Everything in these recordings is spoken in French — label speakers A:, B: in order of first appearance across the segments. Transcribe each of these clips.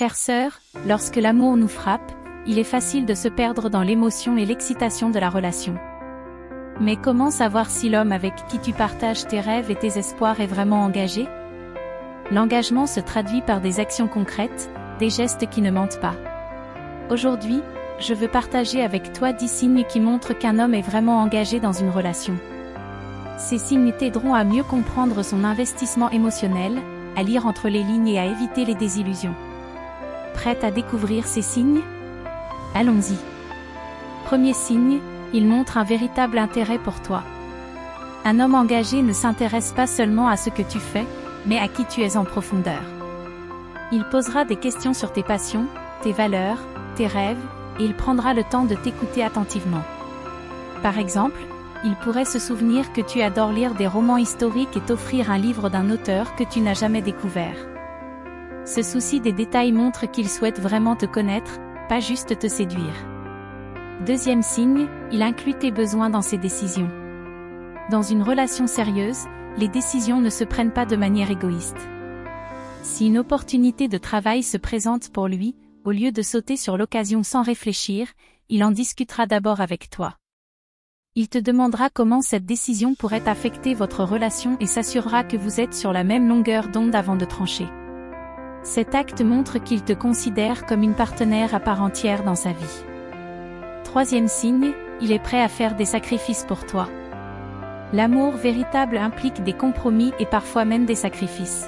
A: Chère sœur, lorsque l'amour nous frappe, il est facile de se perdre dans l'émotion et l'excitation de la relation. Mais comment savoir si l'homme avec qui tu partages tes rêves et tes espoirs est vraiment engagé? L'engagement se traduit par des actions concrètes, des gestes qui ne mentent pas. Aujourd'hui, je veux partager avec toi 10 signes qui montrent qu'un homme est vraiment engagé dans une relation. Ces signes t'aideront à mieux comprendre son investissement émotionnel, à lire entre les lignes et à éviter les désillusions. Prête à découvrir ces signes? Allons-y. Premier signe, il montre un véritable intérêt pour toi. Un homme engagé ne s'intéresse pas seulement à ce que tu fais, mais à qui tu es en profondeur. Il posera des questions sur tes passions, tes valeurs, tes rêves, et il prendra le temps de t'écouter attentivement. Par exemple, il pourrait se souvenir que tu adores lire des romans historiques et t'offrir un livre d'un auteur que tu n'as jamais découvert. Ce souci des détails montre qu'il souhaite vraiment te connaître, pas juste te séduire. Deuxième signe, il inclut tes besoins dans ses décisions. Dans une relation sérieuse, les décisions ne se prennent pas de manière égoïste. Si une opportunité de travail se présente pour lui, au lieu de sauter sur l'occasion sans réfléchir, il en discutera d'abord avec toi. Il te demandera comment cette décision pourrait affecter votre relation et s'assurera que vous êtes sur la même longueur d'onde avant de trancher. Cet acte montre qu'il te considère comme une partenaire à part entière dans sa vie. Troisième signe, il est prêt à faire des sacrifices pour toi. L'amour véritable implique des compromis et parfois même des sacrifices.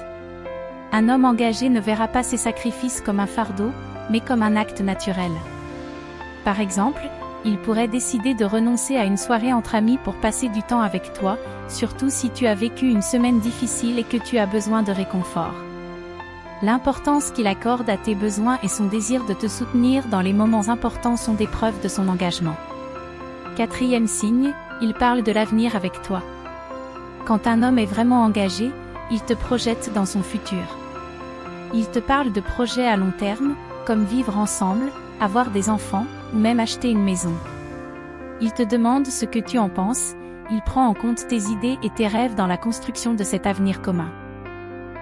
A: Un homme engagé ne verra pas ces sacrifices comme un fardeau, mais comme un acte naturel. Par exemple, il pourrait décider de renoncer à une soirée entre amis pour passer du temps avec toi, surtout si tu as vécu une semaine difficile et que tu as besoin de réconfort. L'importance qu'il accorde à tes besoins et son désir de te soutenir dans les moments importants sont des preuves de son engagement. Quatrième signe, il parle de l'avenir avec toi. Quand un homme est vraiment engagé, il te projette dans son futur. Il te parle de projets à long terme, comme vivre ensemble, avoir des enfants, ou même acheter une maison. Il te demande ce que tu en penses, il prend en compte tes idées et tes rêves dans la construction de cet avenir commun.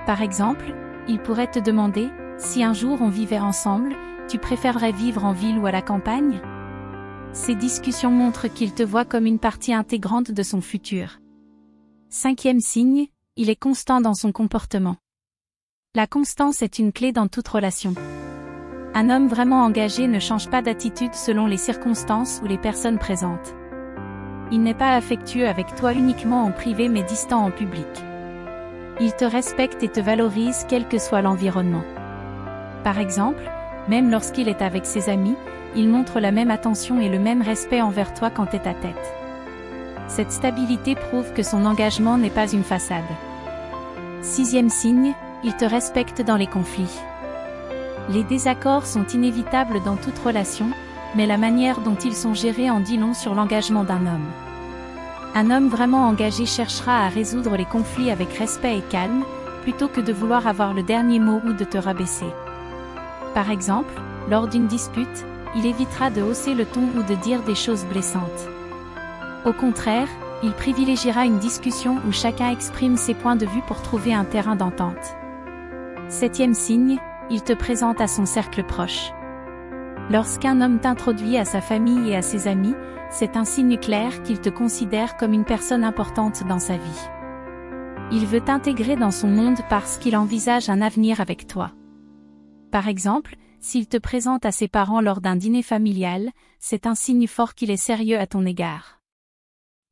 A: Par exemple, il pourrait te demander, si un jour on vivait ensemble, tu préférerais vivre en ville ou à la campagne? Ces discussions montrent qu'il te voit comme une partie intégrante de son futur. Cinquième signe, il est constant dans son comportement. La constance est une clé dans toute relation. Un homme vraiment engagé ne change pas d'attitude selon les circonstances ou les personnes présentes. Il n'est pas affectueux avec toi uniquement en privé mais distant en public. Il te respecte et te valorise quel que soit l'environnement. Par exemple, même lorsqu'il est avec ses amis, il montre la même attention et le même respect envers toi qu'en tête-à-tête. Cette stabilité prouve que son engagement n'est pas une façade. Sixième signe, il te respecte dans les conflits. Les désaccords sont inévitables dans toute relation, mais la manière dont ils sont gérés en dit long sur l'engagement d'un homme. Un homme vraiment engagé cherchera à résoudre les conflits avec respect et calme, plutôt que de vouloir avoir le dernier mot ou de te rabaisser. Par exemple, lors d'une dispute, il évitera de hausser le ton ou de dire des choses blessantes. Au contraire, il privilégiera une discussion où chacun exprime ses points de vue pour trouver un terrain d'entente. Septième signe, il te présente à son cercle proche. Lorsqu'un homme t'introduit à sa famille et à ses amis, c'est un signe clair qu'il te considère comme une personne importante dans sa vie. Il veut t'intégrer dans son monde parce qu'il envisage un avenir avec toi. Par exemple, s'il te présente à ses parents lors d'un dîner familial, c'est un signe fort qu'il est sérieux à ton égard.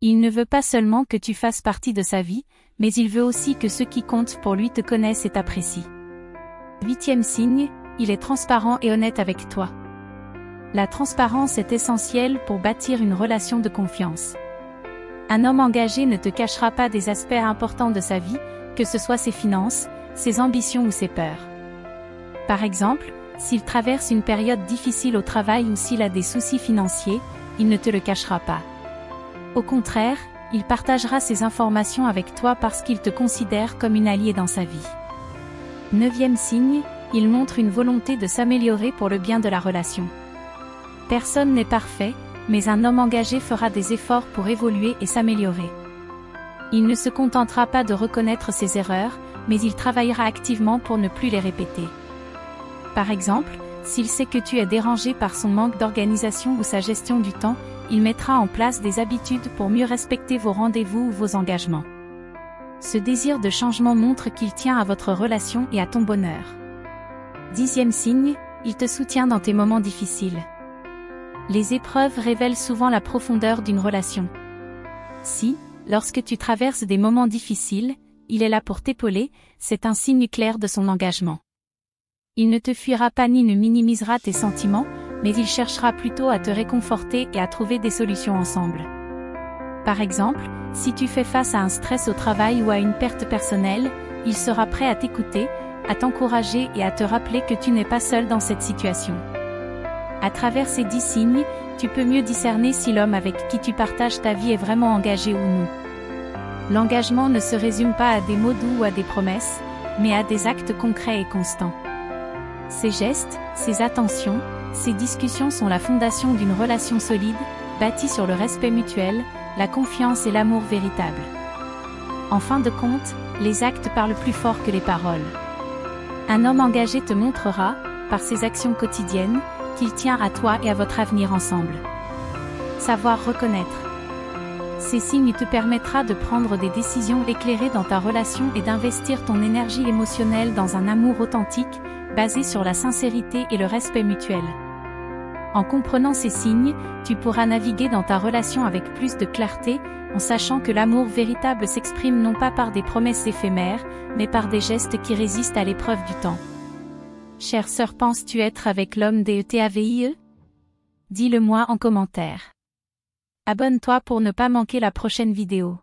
A: Il ne veut pas seulement que tu fasses partie de sa vie, mais il veut aussi que ceux qui comptent pour lui te connaissent et t'apprécient. Huitième signe, il est transparent et honnête avec toi. La transparence est essentielle pour bâtir une relation de confiance. Un homme engagé ne te cachera pas des aspects importants de sa vie, que ce soit ses finances, ses ambitions ou ses peurs. Par exemple, s'il traverse une période difficile au travail ou s'il a des soucis financiers, il ne te le cachera pas. Au contraire, il partagera ces informations avec toi parce qu'il te considère comme une alliée dans sa vie. Neuvième signe, il montre une volonté de s'améliorer pour le bien de la relation. Personne n'est parfait, mais un homme engagé fera des efforts pour évoluer et s'améliorer. Il ne se contentera pas de reconnaître ses erreurs, mais il travaillera activement pour ne plus les répéter. Par exemple, s'il sait que tu es dérangé par son manque d'organisation ou sa gestion du temps, il mettra en place des habitudes pour mieux respecter vos rendez-vous ou vos engagements. Ce désir de changement montre qu'il tient à votre relation et à ton bonheur. 10e signe, il te soutient dans tes moments difficiles. Les épreuves révèlent souvent la profondeur d'une relation. Si, lorsque tu traverses des moments difficiles, il est là pour t'épauler, c'est un signe clair de son engagement. Il ne te fuira pas ni ne minimisera tes sentiments, mais il cherchera plutôt à te réconforter et à trouver des solutions ensemble. Par exemple, si tu fais face à un stress au travail ou à une perte personnelle, il sera prêt à t'écouter, à t'encourager et à te rappeler que tu n'es pas seul dans cette situation. À travers ces 10 signes, tu peux mieux discerner si l'homme avec qui tu partages ta vie est vraiment engagé ou non. L'engagement ne se résume pas à des mots doux ou à des promesses, mais à des actes concrets et constants. Ces gestes, ces attentions, ces discussions sont la fondation d'une relation solide, bâtie sur le respect mutuel, la confiance et l'amour véritable. En fin de compte, les actes parlent plus fort que les paroles. Un homme engagé te montrera, par ses actions quotidiennes, qu'il tient à toi et à votre avenir ensemble. Savoir reconnaître. Ces signes te permettra de prendre des décisions éclairées dans ta relation et d'investir ton énergie émotionnelle dans un amour authentique, basé sur la sincérité et le respect mutuel. En comprenant ces signes, tu pourras naviguer dans ta relation avec plus de clarté, en sachant que l'amour véritable s'exprime non pas par des promesses éphémères, mais par des gestes qui résistent à l'épreuve du temps. Chère sœur, penses-tu être avec l'homme DETAVIE? Dis-le moi en commentaire. Abonne-toi pour ne pas manquer la prochaine vidéo.